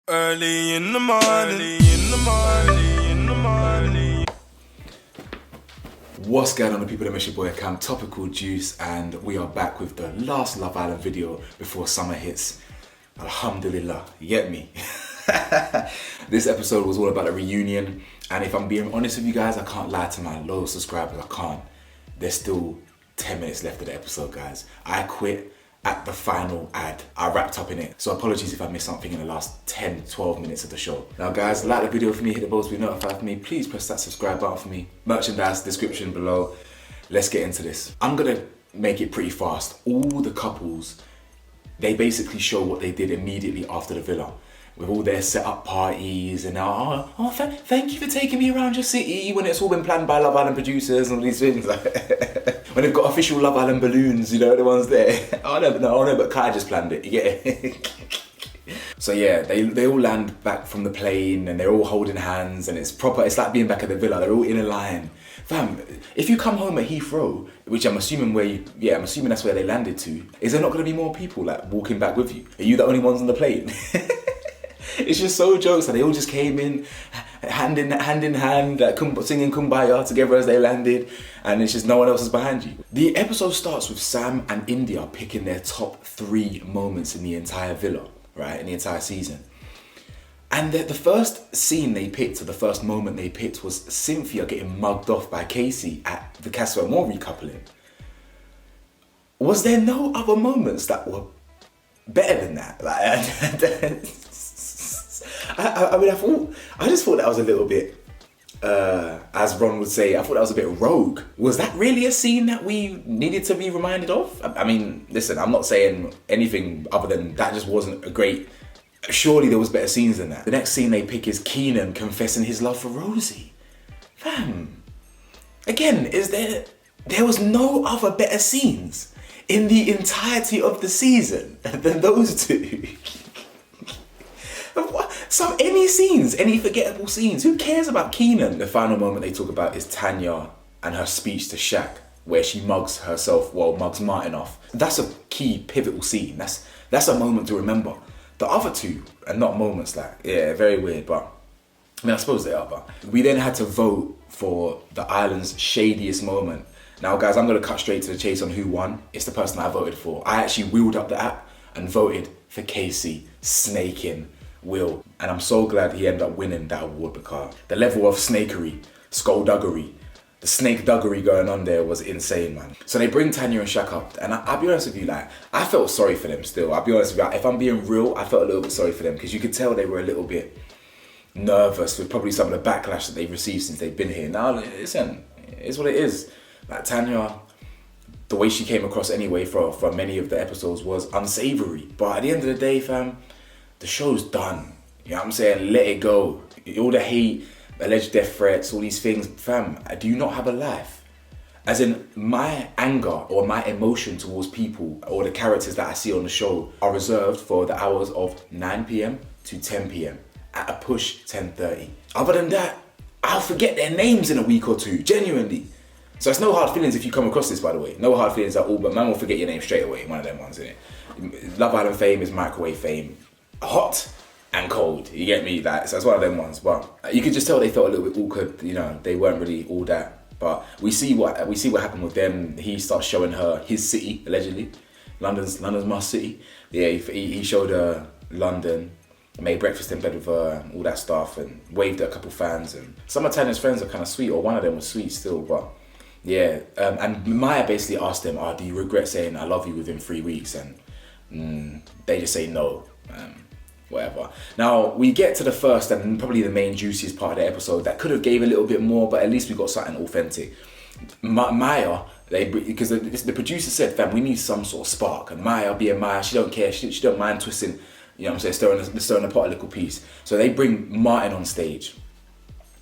Early in the morning. What's going on, the people? It's your boy Cam, Topical Juice, and we are back with the last Love Island video before summer hits. Alhamdulillah, you get me? This episode was all about a reunion, and if I'm being honest with you guys, I can't lie to my loyal subscribers, I can't. There's still 10 minutes left of the episode, guys. I quit at the final ad. I wrapped up in it. So apologies if I missed something in the last 10, 12 minutes of the show. Now guys, like the video for me, hit the bell to be notified for me. Please press that subscribe button for me. Merchandise description below. Let's get into this. I'm gonna make it pretty fast. All the couples, they basically show what they did immediately after the villa. With all their set up parties and thank you for taking me around your city when it's all been planned by Love Island producers and all these things. When they've got official Love Island balloons, you know, the ones there. I don't know, but Kai just planned it, you get it? So yeah, they all land back from the plane and they're all holding hands and it's proper, it's like being back at the villa, they're all in a line. Fam, if you come home at Heathrow, which I'm assuming I'm assuming that's where they landed to, is there not gonna be more people like walking back with you? Are you the only ones on the plane? It's just so jokes, and they all just came in hand in hand, singing Kumbaya together as they landed, and it's just no one else is behind you. The episode starts with Sam and India picking their top 3 moments in the entire villa, right, in the entire season. And the first scene they picked, or the first moment they picked, was Cynthia getting mugged off by Casey at the Casper Moore recoupling. Was there no other moments that were better than that? I just thought that was a little bit, as Ron would say, I thought that was a bit rogue. Was that really a scene that we needed to be reminded of? I mean, listen, I'm not saying anything other than that just wasn't a great, surely there was better scenes than that. The next scene they pick is Keenan confessing his love for Rosie. Fam, again, there was no other better scenes in the entirety of the season than those two. Any scenes, any forgettable scenes, who cares about Keenan? The final moment they talk about is Tanya and her speech to Shaq, where she mugs Martin off. That's a key pivotal scene. That's a moment to remember. The other two are not moments, very weird, but I mean, I suppose they are, but we then had to vote for the island's shadiest moment. Now guys, I'm gonna cut straight to the chase on who won. It's the person I voted for. I actually wheeled up the app and voted for Casey snaking Will, and I'm so glad he ended up winning that award, because the level of snakery, skullduggery, the snake duggery going on there was insane, man. So they bring Tanya and Shaq up, and I'll be honest with you, I felt sorry for them still. I'll be honest with you, if I'm being real, I felt a little bit sorry for them, because you could tell they were a little bit nervous with probably some of the backlash that they've received since they've been here. Now, listen, it's what it is. Like Tanya, the way she came across anyway for many of the episodes was unsavory, but at the end of the day, fam, the show's done. You know what I'm saying? Let it go. All the hate, alleged death threats, all these things. Fam, do you not have a life? As in, my anger or my emotion towards people or the characters that I see on the show are reserved for the hours of 9 p.m. to 10 p.m. At a push, 10:30. Other than that, I'll forget their names in a week or two, genuinely. So it's no hard feelings if you come across this, by the way. No hard feelings at all, but man will forget your name straight away. One of them ones, innit? Love Island fame is microwave fame. Hot and cold, you get me? So it's one of them ones, but you could just tell they felt a little bit awkward, you know, they weren't really all that. But we see what happened with them. He starts showing her his city, allegedly. London's my city. Yeah, he showed her London, made breakfast in bed with her, all that stuff, and waved at a couple fans. And some of Tanya's friends are kind of sweet, or one of them was sweet still, but yeah. And Maya basically asked them, do you regret saying I love you within 3 weeks? And they just say no. Whatever. Now we get to the first and probably the main juiciest part of the episode that could have gave a little bit more, but at least we got something authentic. Maya, because the producer said, fam, we need some sort of spark, and Maya being Maya, she don't care, she don't mind twisting, you know what I'm saying, stirring the pot a little piece. So they bring Martin on stage,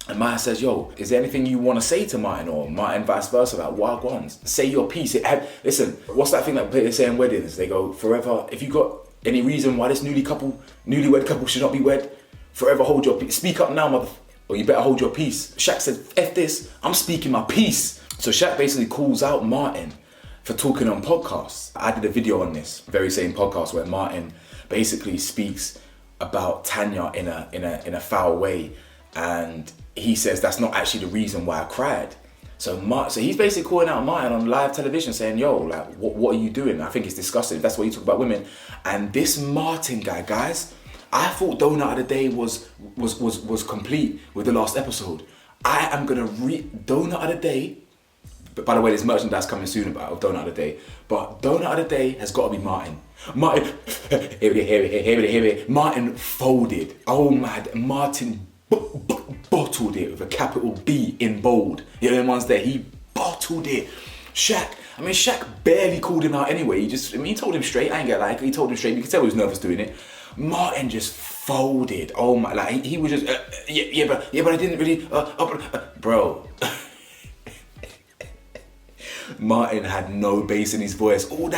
and Maya says, yo, is there anything you want to say to Martin, or Martin vice versa, about wagwans? Say your piece. Listen, what's that thing that they say in weddings? They go, forever, if you got any reason why this newlywed couple should not be wed, forever hold your peace. Speak up now, or you better hold your peace. Shaq said, F this, I'm speaking my piece. So Shaq basically calls out Martin for talking on podcasts. I did a video on this very same podcast where Martin basically speaks about Tanya in a foul way, and he says that's not actually the reason why I cried. So he's basically calling out Martin on live television saying, yo, like, what are you doing? I think it's disgusting. That's why you talk about women. And this Martin guy, guys, I thought Donut of the Day was complete with the last episode. I am gonna read Donut of the Day. But by the way, there's merchandise coming soon about Donut of the Day. But Donut of the Day has got to be Martin. Martin, Martin folded. Oh my, Martin bottled it with a capital B in bold. You know the ones there, he bottled it. Shaq barely called him out anyway. He told him straight. I ain't gonna lie, he told him straight. You can tell he was nervous doing it. Martin just folded. Oh my, like he was just but I didn't really bro. Martin had no bass in his voice. I told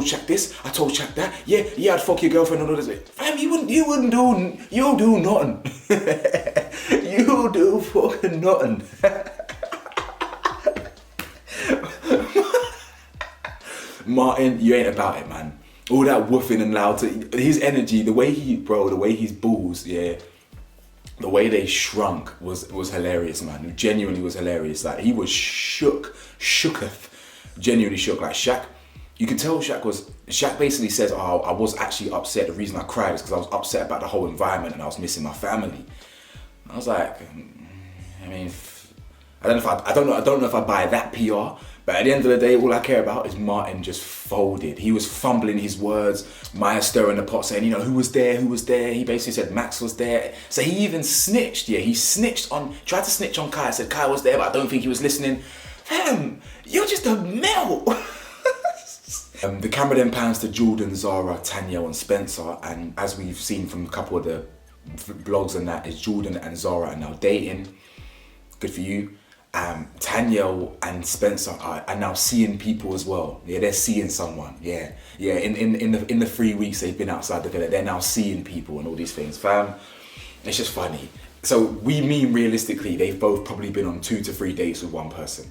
Shaq this, I told Shaq that. Yeah, I'd fuck your girlfriend and all this. Fam, you do nothing. You do fucking nothing. Martin, you ain't about it, man. All that woofing and loud, his energy, the way his balls, yeah. The way they shrunk was hilarious, man. It genuinely was hilarious. Like, he was shooketh. Genuinely shook. Like, Shaq, you could tell Shaq basically says, oh, I was actually upset. The reason I cried is because I was upset about the whole environment and I was missing my family. I was like, I mean, I don't know if I buy that PR, but at the end of the day, all I care about is Martin just folded. He was fumbling his words, Maya stirring the pot saying, who was there? He basically said Max was there. So he even snitched, he tried to snitch on Kai, said Kai was there, but I don't think he was listening. Fam, you're just a melt. The camera then pans to Jordan, Zara, Tanya and Spencer, and as we've seen from a couple of the blogs and that, is Jordan and Zara are now dating. Good for you. Tanya and Spencer are now seeing people as well. Yeah, they're seeing someone. Yeah. In the 3 weeks they've been outside the villa, they're now seeing people and all these things. Fam, it's just funny. So we mean realistically, they've both probably been on 2 to 3 dates with one person.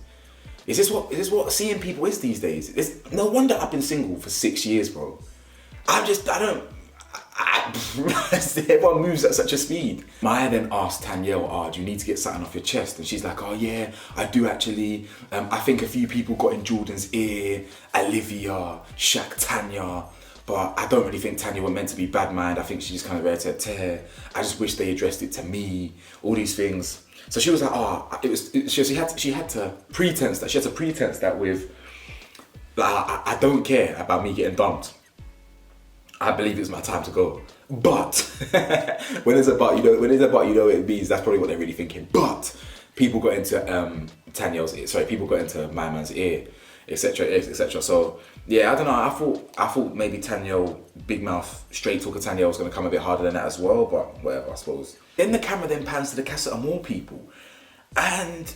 Is this what seeing people is these days? It's no wonder I've been single for 6 years, bro. Everyone moves at such a speed. Maya then asked Tanyel, do you need to get something off your chest? And she's like, oh yeah, I do actually. I think a few people got in Jordan's ear, Olivia, Shaq, Tanya, but I don't really think Tanya were meant to be bad mind. I think she just kind of read to tear. I just wish they addressed it to me, all these things. So she was like, she had to pretense that with, like, I don't care about me getting dumped. I believe it's my time to go. But when it's about, it means that's probably what they're really thinking. But people got into people got into my man's ear, etc. So yeah, I don't know. I thought maybe Tanyel, big mouth, straight talker Tanyel was gonna come a bit harder than that as well, but whatever, I suppose. Then the camera then pans to the Casa Amor people, and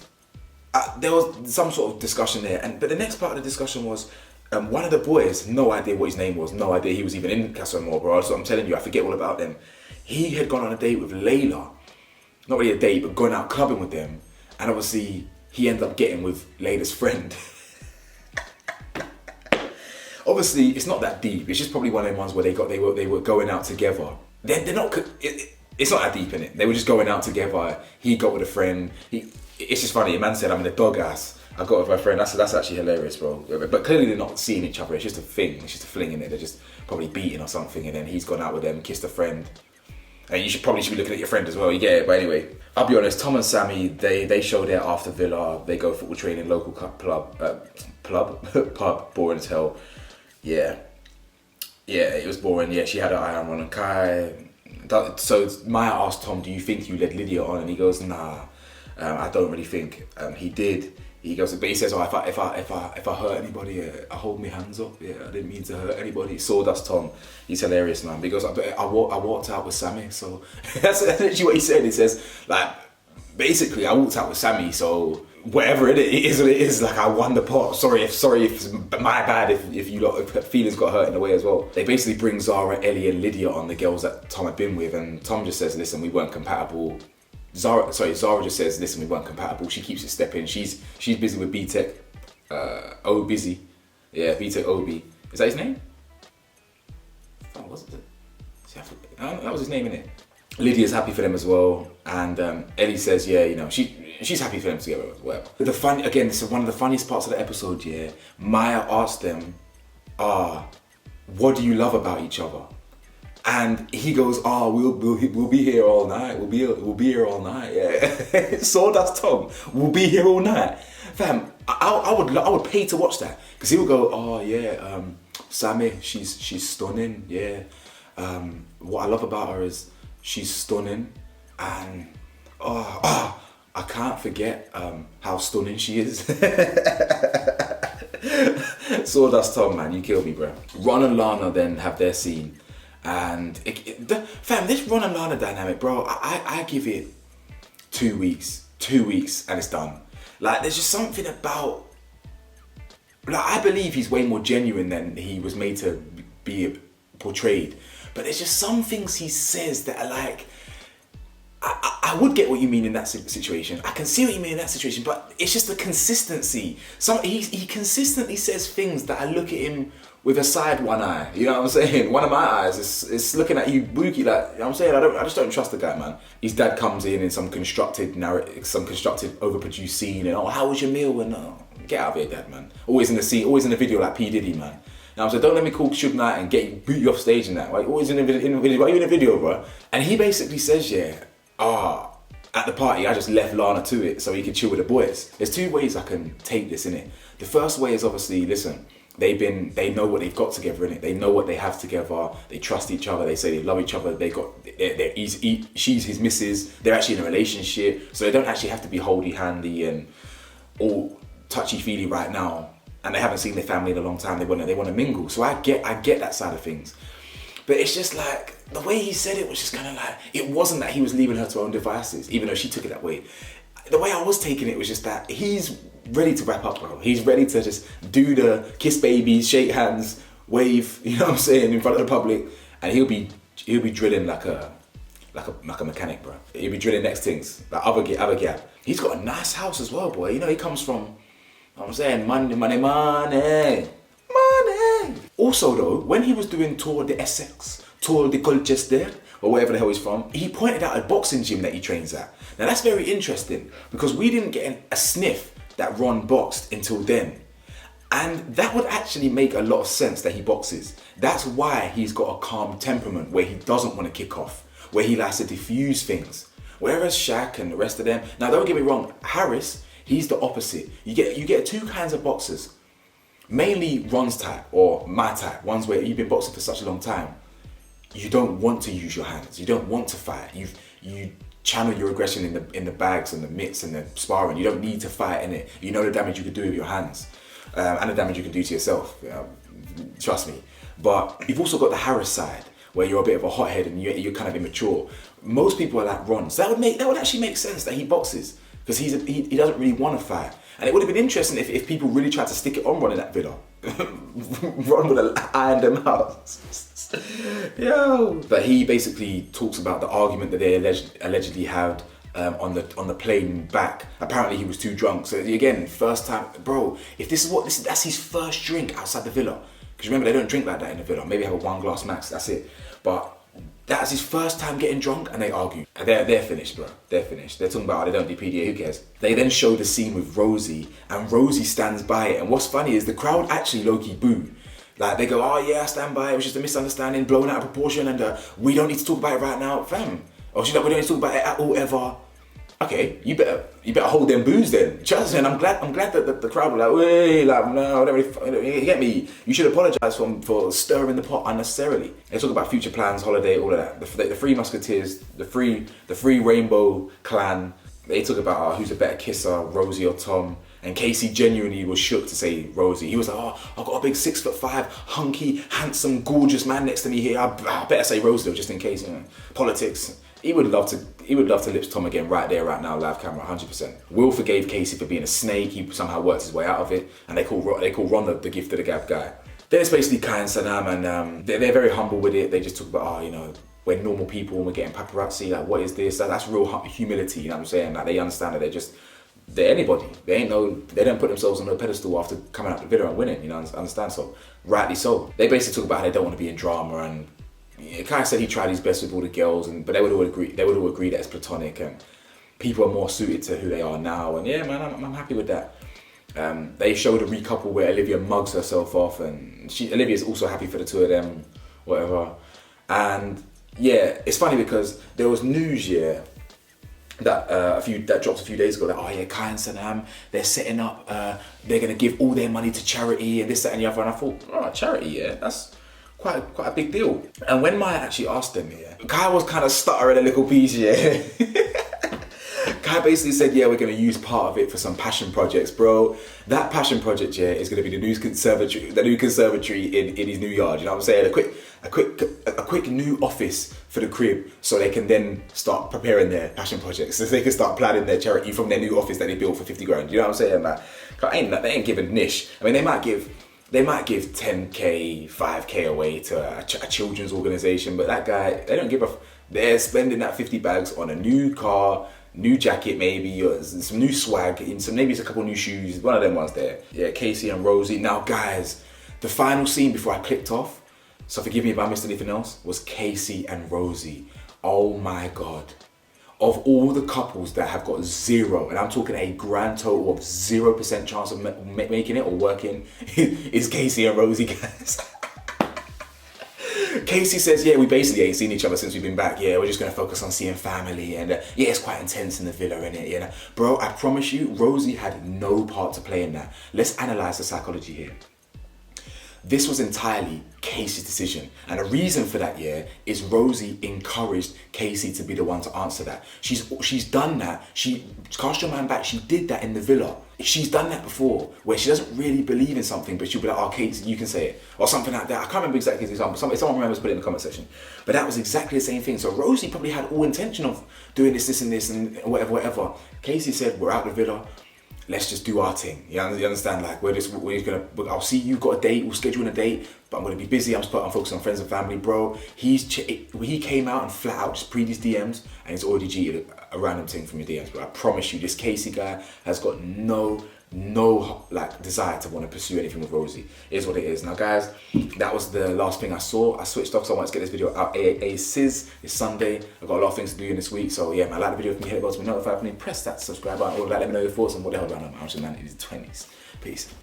there was some sort of discussion there. But the next part of the discussion was, one of the boys, no idea what his name was, no idea he was even in Casa Amor, bro. So I'm telling you, I forget all about them. He had gone on a date with Layla. Not really a date, but gone out clubbing with them. And obviously, he ended up getting with Layla's friend. Obviously, it's not that deep. It's just probably one of them ones where they were going out together. They're not. It's not that deep in it. They were just going out together. He got with a friend. It's just funny. A man said, "I'm in a dog ass. I got with my friend." That's actually hilarious, bro. But clearly they're not seeing each other. It's just a thing. It's just a fling in it. They're just probably beating or something, and then he's gone out with them, kissed a friend. And you should be looking at your friend as well. You get it. But anyway, I'll be honest. Tom and Samie, they show their after villa. They go football training, local pub, boring as hell. Yeah, it was boring. Yeah, she had her eye on Ron and Kai. So Maya asked Tom, "Do you think you led Lydia on?" And he goes, "Nah, I don't really think he did." He goes, but he says, "Oh, if I hurt anybody, I hold my hands up. Yeah, I didn't mean to hurt anybody." Sawdust Tom, he's hilarious, man. Because I walked out with Samie, so that's literally what he said. He says, like, basically, I walked out with Samie, so whatever it is what it is. Like, I won the pot. Sorry if it's my bad if you lot feelings got hurt in the way as well. They basically bring Zara, Ellie, and Lydia on, the girls that Tom had been with, and Tom just says, "Listen, we weren't compatible." Zara just says, "Listen, we weren't compatible." She keeps it stepping. She's busy with B-Tech, B-Tech Obi. Is that his name? Oh, was it? That was his name, innit? Lydia's happy for them as well, and Ellie says, yeah, you know, she's happy for them together as well. Again, this is one of the funniest parts of the episode. Yeah, Maya asked them, what do you love about each other? And he goes, we'll be here all night. We'll be here all night. Yeah, Sawdust Tom, we'll be here all night. Fam, I would pay to watch that, because he would go, Samie, she's stunning. Yeah, what I love about her is she's stunning, and I can't forget how stunning she is. Sawdust Tom, man, you kill me, bro. Ron and Lana then have their scene, and fam, this Ron and Lana dynamic, bro, I give it 2 weeks, and it's done. Like, there's just something about, like, I believe he's way more genuine than he was made to be portrayed, but there's just some things he says that are like, I would get what you mean in that situation. I can see what you mean in that situation, but it's just the consistency. He consistently says things that I look at him with a side one eye. You know what I'm saying? One of my eyes is looking at you booky, like, you know what I'm saying? I just don't trust the guy, man. His dad comes in some constructed narrative, some constructed overproduced scene, and how was your meal? And get out of here, dad, man. Always in the scene, always in the video like P Diddy, man. Now, so don't let me call Suge Knight and boot you off stage and that. Like, always in the video. Why are you in the video, bro? And he basically says, yeah, at the party, I just left Lana to it so he could chill with the boys. There's 2 ways I can take this, innit? The first way is obviously, listen, they know what they've got together, innit? They know what they have together. They trust each other. They say they love each other. She's his missus. They're actually in a relationship, so they don't actually have to be holdy-handy and all touchy-feely right now. And they haven't seen their family in a long time. They want to mingle. So I get that side of things. But it's just like, the way he said it was just kind of like, it wasn't that he was leaving her to her own devices, even though she took it that way. The way I was taking it was just that he's ready to wrap up, bro. He's ready to just do the kiss babies, shake hands, wave, you know what I'm saying, in front of the public, and he'll be drilling like a mechanic, bro. He'll be drilling next things, like other gear. He's got a nice house as well, boy. You know, he comes from, you know what I'm saying, money. Also though, when he was doing Tour de Essex, Tour de Colchester, or wherever the hell he's from, he pointed out a boxing gym that he trains at. Now that's very interesting, because we didn't get a sniff that Ron boxed until then. And that would actually make a lot of sense that he boxes. That's why he's got a calm temperament, where he doesn't want to kick off, where he likes to diffuse things. Whereas Shaq and the rest of them, now don't get me wrong, Harris, he's the opposite. You get 2 kinds of boxers. Mainly Ron's type, or my type, ones where you've been boxing for such a long time. You don't want to use your hands. You don't want to fight. You channel your aggression in the bags and the mitts and the sparring. You don't need to fight in it. You know the damage you can do with your hands, and the damage you can do to yourself. Trust me. But you've also got the Harris side, where you're a bit of a hothead and you're kind of immature. Most people are like Ron, so that would actually make sense that he boxes, because he doesn't really want to fight. And it would have been interesting if people really tried to stick it on Ron in that video. Ron would have ironed them out. Yo. But he basically talks about the argument that they allegedly had on the plane back. Apparently he was too drunk. So again, first time, bro, if that's his first drink outside the villa. Because remember, they don't drink like that in the villa. Maybe have a 1 glass max, that's it. But that's his first time getting drunk, and they argue. And they're finished, bro. They're finished. They're talking about, they don't do PDA, who cares? They then show the scene with Rosie, and Rosie stands by it. And what's funny is the crowd actually low-key boo. Like, they go, oh yeah, I stand by it. It was just a misunderstanding, blown out of proportion, and we don't need to talk about it right now. Fam. Or she's like, we don't need to talk about it at all, ever. Okay, you better hold them boos then. Trust me, and I'm glad that the crowd were like, wait, like, no, don't really, you get me? You should apologise for stirring the pot unnecessarily. They talk about future plans, holiday, all of that. The Three Musketeers, the Free Rainbow Clan. They talk about who's a better kisser, Rosie or Tom. And Casey genuinely was shook to say Rosie. He was like, oh, I've got a big 6'5", hunky, handsome, gorgeous man next to me here. I better say Rosie though, just in case, you know. Politics. He would love to lips Tom again right there, right now, live camera, 100%. Will forgave Casey for being a snake. He somehow worked his way out of it, and they call Ron the gift of the gab guy. Then it's basically Kai and Sanam, and they're very humble with it. They just talk about, oh, you know, we're normal people and we're getting paparazzi. Like, what is this? That's real humility. You know what I'm saying? Like, they understand that they're anybody. They don't put themselves on a pedestal after coming out the video and winning. You know, understand? So rightly so. They basically talk about how they don't want to be in drama and Kai said he tried his best with all the girls, but they would all agree that it's platonic, and people are more suited to who they are now. And yeah, man, I'm happy with that. They showed a recouple where Olivia mugs herself off, and Olivia's also happy for the two of them, whatever. And yeah, it's funny because there was news, that dropped a few days ago that, oh yeah, Kai and Sanam, they're setting up, they're gonna give all their money to charity and this, that and the other. And I thought, oh, charity, yeah, that's quite a big deal. And when Maya actually asked them, Kai was kind of stuttering a little piece, Kai basically said, yeah, we're going to use part of it for some passion projects, bro. That passion project, is going to be the new conservatory in his new yard. You know what I'm saying? A quick new office for the crib, so they can then start preparing their passion projects. So they can start planning their charity from their new office that they built for 50 grand. You know what I'm saying? Like, they ain't giving niche. I mean, they might give 10k, 5k away to a children's organization, but that guy, they don't give a. They're spending that 50 bags on a new car, new jacket maybe, or some new swag, maybe it's a couple new shoes, one of them ones there. Yeah, Casey and Rosie. Now guys, the final scene before I clicked off, so forgive me if I missed anything else, was Casey and Rosie. Oh my God. Of all the couples that have got 0, and I'm talking a grand total of 0% chance of making it or working, is Casey and Rosie, guys. Casey says, yeah, we basically ain't seen each other since we've been back. Yeah, we're just gonna focus on seeing family, and yeah, it's quite intense in the villa, innit? Bro, I promise you, Rosie had no part to play in that. Let's analyze the psychology here. This was entirely Casey's decision. And the reason for that, is Rosie encouraged Casey to be the one to answer that. She's done that. Cast your mind back, she did that in the villa. She's done that before, where she doesn't really believe in something, but she'll be like, oh, Casey, you can say it. Or something like that. I can't remember exactly the example. Someone remembers, put it in the comment section. But that was exactly the same thing. So Rosie probably had all intention of doing this and whatever. Casey said, we're out the villa. Let's just do our thing. You understand? Like, we're just gonna, I'll see you've got a date, we'll schedule a date, but I'm gonna be busy, I'm focusing on friends and family, bro. He came out and flat out just pre these DMs, and he's already cheated a random thing from your DMs. But I promise you, this Casey guy has got no like desire to want to pursue anything with Rosie. It is what it is. Now guys, that was the last thing I saw. I switched off, so I wanted to get this video out ASAP. It's Sunday. I've got a lot of things to do in this week, so yeah, man, like the video, if you hit the button to be notified for me, press that subscribe button, all of that, let me know your thoughts on what the hell going on. I'm just man in his 20s. Peace.